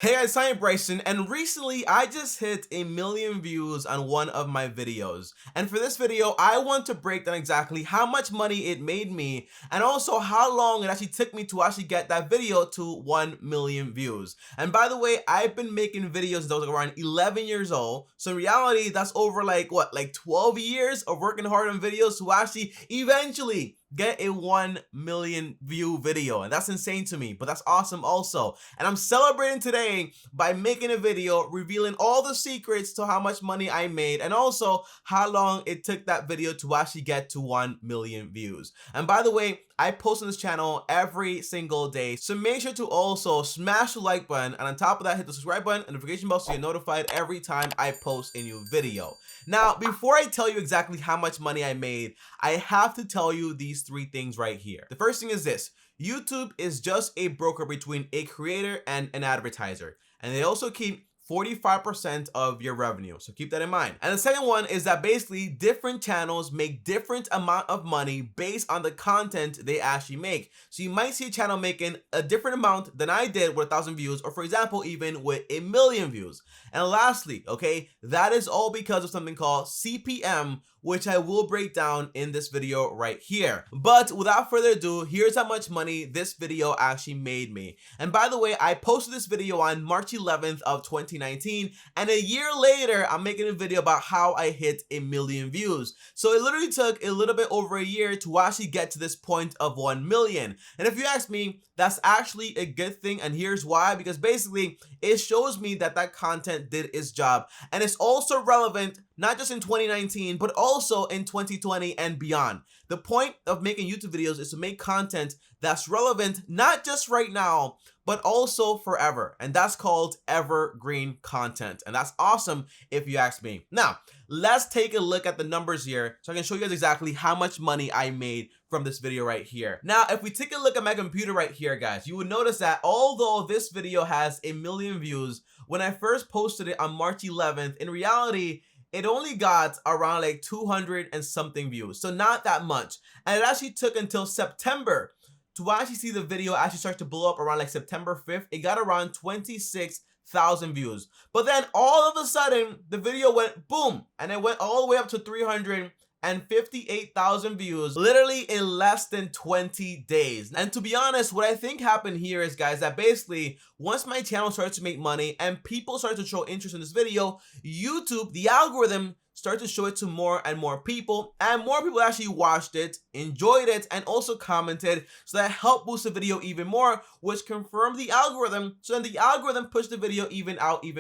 Hey guys, I'm Bryson, and recently I just hit 1 million views on one of my videos. And for this video, I want to break down exactly how much money it made me and also how long it actually took me to actually get that video to 1 million views. And by the way, I've been making videos since I was around 11 years old. So in reality, that's over like 12 years of working hard on videos to actually eventually get a 1 million view video. And that's insane to me, but that's awesome also. And I'm celebrating today by making a video revealing all the secrets to how much money I made and also how long it took that video to actually get to 1 million views. And by the way, I post on this channel every single day, so make sure to also smash the like button, and on top of that, hit the subscribe button and notification bell so you're notified every time I post a new video. Now, before I tell you exactly how much money I made, I have to tell you these three things right here. The first thing is this: YouTube is just a broker between a creator and an advertiser, and they also keep 45% of your revenue, so keep that in mind. And the second one is that basically different channels make different amount of money based on the content they actually make. So you might see a channel making a different amount than I did with 1,000 views, or for example even with 1 million views. And lastly, okay, that is all because of something called CPM, which I will break down in this video right here. But without further ado, here's how much money this video actually made me. And by the way, I posted this video on March 11th of 2019, and a year later I'm making a video about how I hit 1 million views. So it literally took a little bit over a year to actually get to this point of 1 million. And if you ask me, that's actually a good thing, and here's why: because basically it shows me that that content did its job, and it's also relevant not just in 2019 but also in 2020 and beyond. The point of making YouTube videos is to make content that's relevant not just right now but also forever, and that's called evergreen content, and that's awesome if you ask me. Now let's take a look at the numbers here so I can show you guys exactly how much money I made from this video right here. Now if we take a look at my computer right here, guys, you would notice that although this video has 1 million views, when I first posted it on March 11th, in reality it only got around like 200 and something views, so not that much. And it actually took until September to actually see the video actually start to blow up. Around like September 5th, it got around 26,000 views. But then all of a sudden the video went boom, and it went all the way up to 358,000 views literally in less than 20 days. And to be honest, what I think happened here is, guys, that basically once my channel started to make money and people started to show interest in this video, YouTube, the algorithm, started to show it to more and more people, and more people actually watched it, enjoyed it, and also commented. So that helped boost the video even more, which confirmed the algorithm. So then the algorithm pushed the video even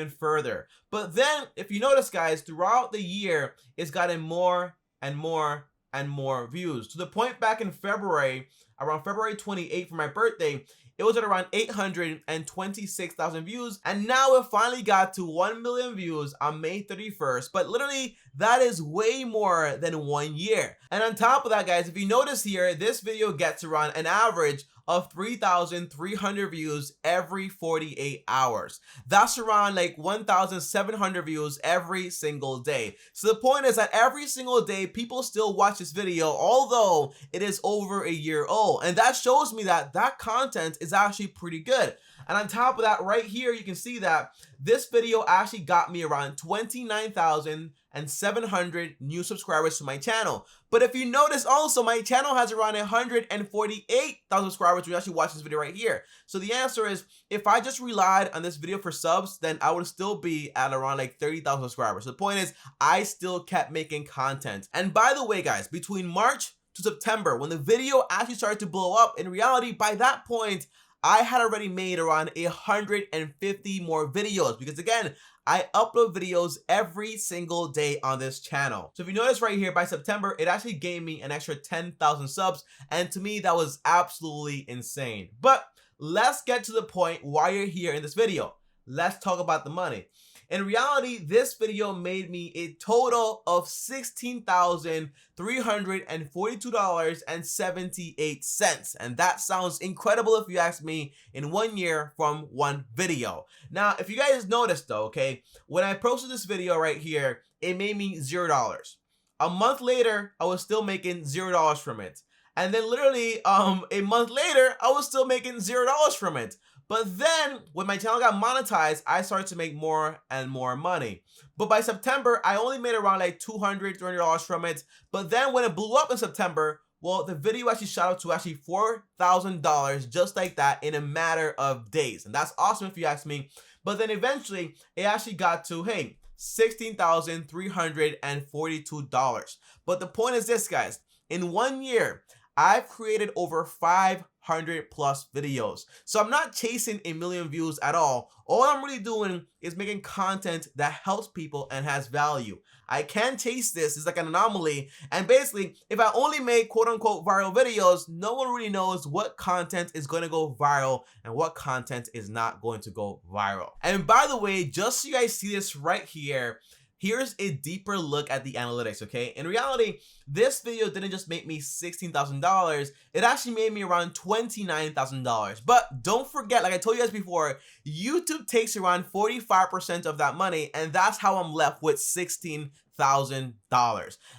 further. But then if you notice, guys, throughout the year it's gotten more and more and more views, to the point back in February, around February 28th for my birthday, it was at around 826,000 views, and now it finally got to 1 million views on May 31st. But literally that is way more than 1 year. And on top of that, guys, if you notice here, this video gets around an average of 3,300 views every 48 hours. That's around like 1,700 views every single day. So the point is that every single day people still watch this video, although it is over a year old. And that shows me that that content is actually pretty good. And on top of that, right here you can see that this video actually got me around 29,700 new subscribers to my channel. But if you notice also, my channel has around 148,000 subscribers who actually watch this video right here. So the answer is, if I just relied on this video for subs, then I would still be at around like 30,000 subscribers. So the point is, I still kept making content. And by the way, guys, between March to September, when the video actually started to blow up, in reality by that point I had already made around 150 more videos, because again, I upload videos every single day on this channel. So if you notice right here, by September, it actually gave me an extra 10,000 subs. And to me, that was absolutely insane. But let's get to the point why you're here in this video. Let's talk about the money. In reality, this video made me a total of $16,342.78. And that sounds incredible if you ask me, in 1 year from one video. Now, if you guys noticed though, okay, when I posted this video right here, it made me $0. A month later, I was still making $0 from it. And then literally a month later, I was still making $0 from it. But then when my channel got monetized, I started to make more and more money. But by September, I only made around like $200, $300 from it. But then when it blew up in September, well, the video actually shot up to actually $4,000 just like that in a matter of days. And that's awesome if you ask me. But then eventually it actually got to, hey, $16,342. But the point is this, guys. In 1 year, I've created over 500 plus videos. So I'm not chasing a million views at all. All I'm really doing is making content that helps people and has value. I can't chase this. It's like an anomaly. And basically, if I only make quote unquote viral videos, no one really knows what content is going to go viral and what content is not going to go viral. And by the way, just so you guys see this right here, here's a deeper look at the analytics, okay? In reality, this video didn't just make me $16,000, it actually made me around $29,000. But don't forget, like I told you guys before, YouTube takes around 45% of that money, and that's how I'm left with $16,000.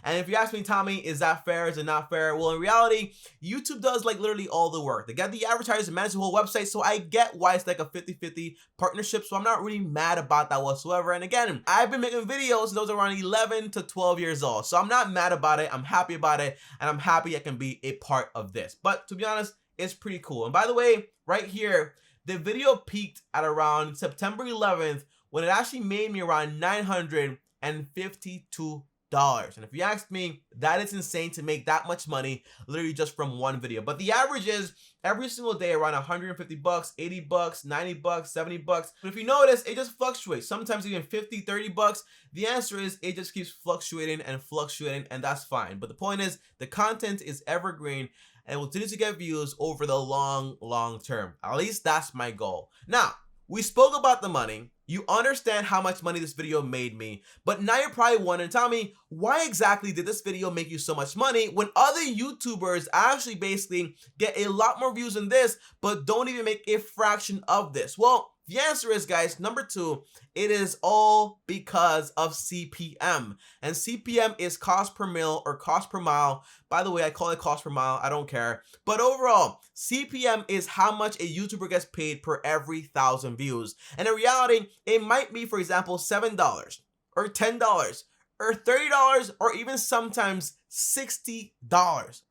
And if you ask me, Tommy, is that fair? Is it not fair? Well, in reality, YouTube does like literally all the work. They get the advertisers and manage the whole website, so I get why it's like a 50-50 partnership, so I'm not really mad about that whatsoever. And again, I've been making videos since I was around 11 to 12 years old, so I'm not mad about it. I'm happy about it, and I'm happy I can be a part of this. But to be honest, it's pretty cool. And by the way, right here, the video peaked at around September 11th when it actually made me around $952. And if you ask me, that is insane to make that much money literally just from one video. But the average is every single day around 150 bucks, 80 bucks, 90 bucks, 70 bucks. But if you notice, it just fluctuates. Sometimes even 50, 30 bucks. The answer is it just keeps fluctuating, and that's fine. But the point is the content is evergreen and will continue to get views over the long term. At least that's my goal. Now, we spoke about the money. You understand how much money this video made me, but now you're probably wondering, Tommy, why exactly did this video make you so much money when other YouTubers actually basically get a lot more views than this, but don't even make a fraction of this? Well, the answer is, guys, number two, it is all because of CPM. And CPM is cost per mil or cost per mile. By the way, I call it cost per mile. I don't care. But overall, CPM is how much a YouTuber gets paid per every 1,000 views. And in reality, it might be, for example, $7 or $10 or $30 or even sometimes $60.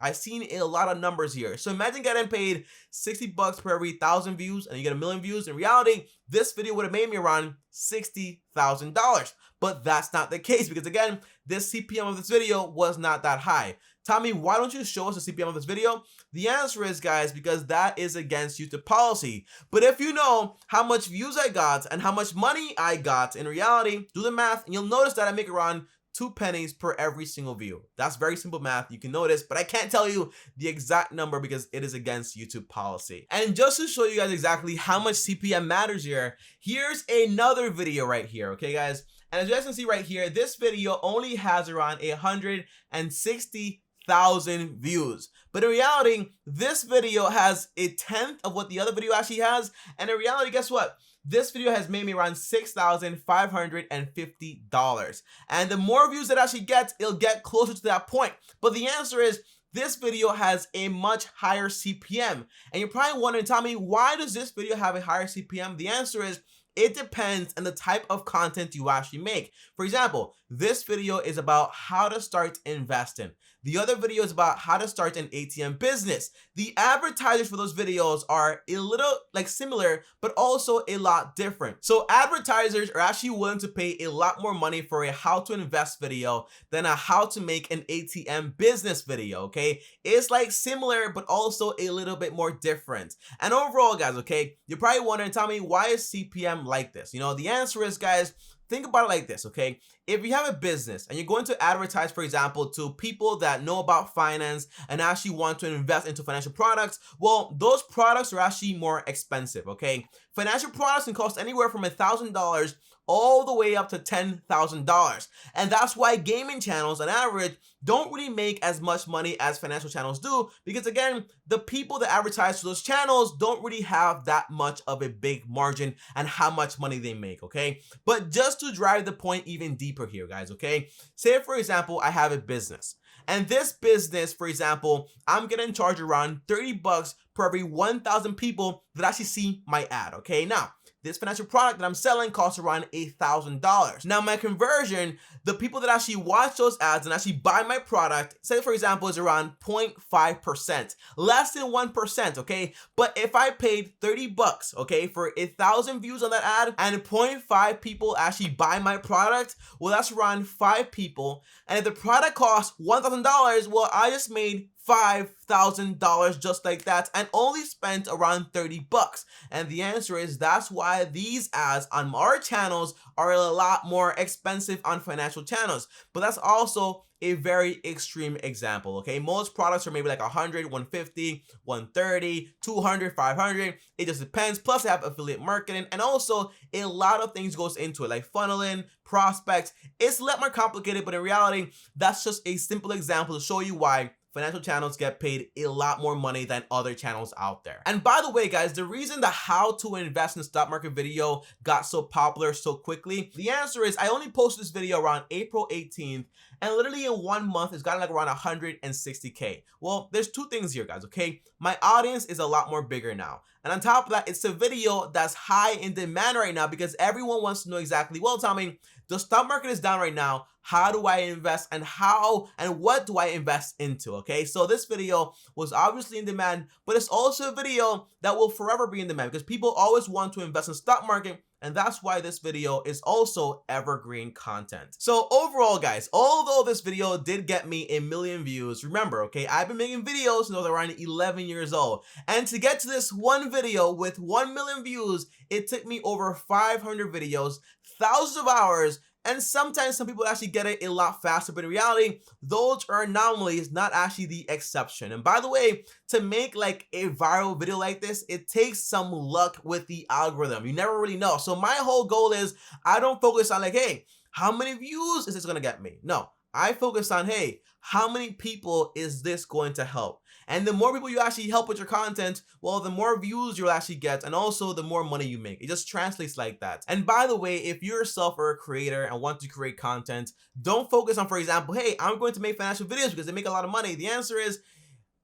I've seen a lot of numbers here. So imagine getting paid 60 bucks per every 1,000 views and you get a million views. In reality, this video would have made me around $60,000. But that's not the case because again, this CPM of this video was not that high. Tommy, why don't you show us the CPM of this video? The answer is, guys, because that is against YouTube policy. But if you know how much views I got and how much money I got, in reality, do the math and you'll notice that I make around 2 pennies per every single view. That's very simple math. You can notice, but I can't tell you the exact number because it is against YouTube policy. And just to show you guys exactly how much CPM matters here, here's another video right here, okay, guys? And as you guys can see right here, this video only has around 160,000 views. But in reality, this video has 1/10 of what the other video actually has. And in reality, guess what? This video has made me around $6,550. And the more views it actually gets, it'll get closer to that point. But the answer is, this video has a much higher CPM. And you're probably wondering, Tommy, why does this video have a higher CPM? The answer is, it depends on the type of content you actually make. For example, this video is about how to start investing. The other video is about how to start an ATM business. The advertisers for those videos are a little like similar, but also a lot different. So advertisers are actually willing to pay a lot more money for a how to invest video than a how to make an ATM business video, okay? It's like similar, but also a little bit more different. And overall, guys, okay, you're probably wondering, Tommy, why is CPM like this? You know, the answer is, guys, think about it like this, okay? If you have a business and you're going to advertise, for example, to people that know about finance and actually want to invest into financial products, well, those products are actually more expensive, okay? Financial products can cost anywhere from $1,000 all the way up to $10,000. And that's why gaming channels on average don't really make as much money as financial channels do, because again, the people that advertise for those channels don't really have that much of a big margin and how much money they make, okay? But just to drive the point even deeper here, guys, okay? Say, for example, I have a business. And this business, for example, I'm getting charged around $30 per every 1,000 people that actually see my ad, okay? Now, this financial product that I'm selling costs around $1,000. Now, my conversion, the people that actually watch those ads and actually buy my product, say for example, is around 0.5%, less than 1%, okay? But if I paid $30, okay, for 1,000 views on that ad and 0.5 people actually buy my product, well, that's around 5 people. And if the product costs $1,000, well, I just made $5,000 just like that and only spent around $30. And the answer is that's why these ads on our channels are a lot more expensive on financial channels. But that's also a very extreme example, okay? Most products are maybe like 100, 150, 130, 200, 500. It just depends. Plus I have affiliate marketing and also a lot of things goes into it, like funneling, prospects. It's a lot more complicated, but in reality, that's just a simple example to show you why financial channels get paid a lot more money than other channels out there. And by the way, guys, the reason the how to invest in the stock market video got so popular so quickly, the answer is I only posted this video around April 18th, and literally in 1 month, it's gotten like around 160K. Well, there's two things here, guys, okay? My audience is a lot more bigger now. And on top of that, it's a video that's high in demand right now because everyone wants to know exactly, well, Tommy, the stock market is down right now. How do I invest and how and what do I invest into? Okay, so this video was obviously in demand, but it's also a video that will forever be in demand because people always want to invest in stock market. And that's why this video is also evergreen content. So overall, guys, although this video did get me 1 million views, remember, okay, I've been making videos since I was around 11 years old. And to get to this one video with 1 million views, it took me over 500 videos, thousands of hours, and sometimes some people actually get it a lot faster, but in reality, those are anomalies, not actually the exception. And by the way, to make like a viral video like this, it takes some luck with the algorithm. You never really know. So my whole goal is I don't focus on like, hey, how many views is this gonna get me? No, I focus on, hey, how many people is this going to help? And the more people you actually help with your content, well, the more views you'll actually get and also the more money you make. It just translates like that. And by the way, if you yourself are a creator and want to create content, don't focus on, for example, hey, I'm going to make financial videos because they make a lot of money. The answer is,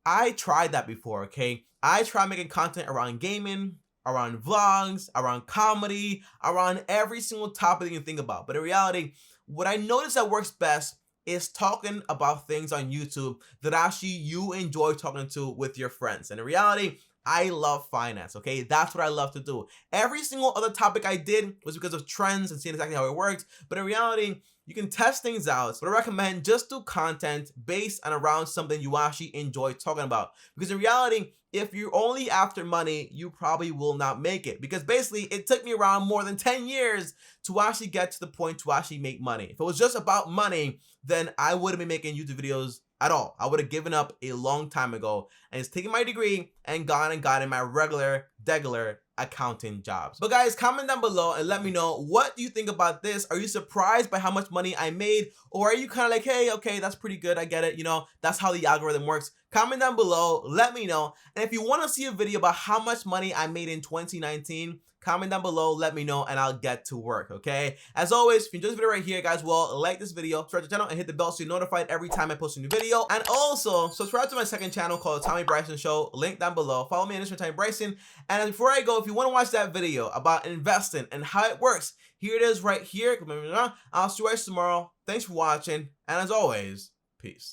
I tried that before, okay? I tried making content around gaming, around vlogs, around comedy, around every single topic you can think about. But in reality, what I noticed that works best is talking about things on YouTube that actually you enjoy talking to with your friends. And in reality, I love finance, okay? That's what I love to do. Every single other topic I did was because of trends and seeing exactly how it worked. But in reality, you can test things out. But I recommend just do content based and around something you actually enjoy talking about. Because in reality, if you're only after money, you probably will not make it. Because basically, it took me around more than 10 years to actually get to the point to actually make money. If it was just about money, then I wouldn't be making YouTube videos at all. I would have given up a long time ago and just taken my degree and gone and gotten my regular accounting jobs. But guys, comment down below and let me know, what do you think about this? Are you surprised by how much money I made? Or are you kind of like, hey, okay, that's pretty good, I get it, you know, that's how the algorithm works. Comment down below, let me know. And if you want to see a video about how much money I made in 2019, comment down below, let me know, and I'll get to work, okay? As always, if you enjoyed this video right here, guys, well, like this video, subscribe to the channel, and hit the bell so you're notified every time I post a new video. And also, subscribe to my second channel called Tommy Bryson Show, link down below. Follow me on Instagram, Tommy Bryson. And before I go, if you want to watch that video about investing and how it works, here it is right here. I'll see you guys tomorrow. Thanks for watching, and as always, peace.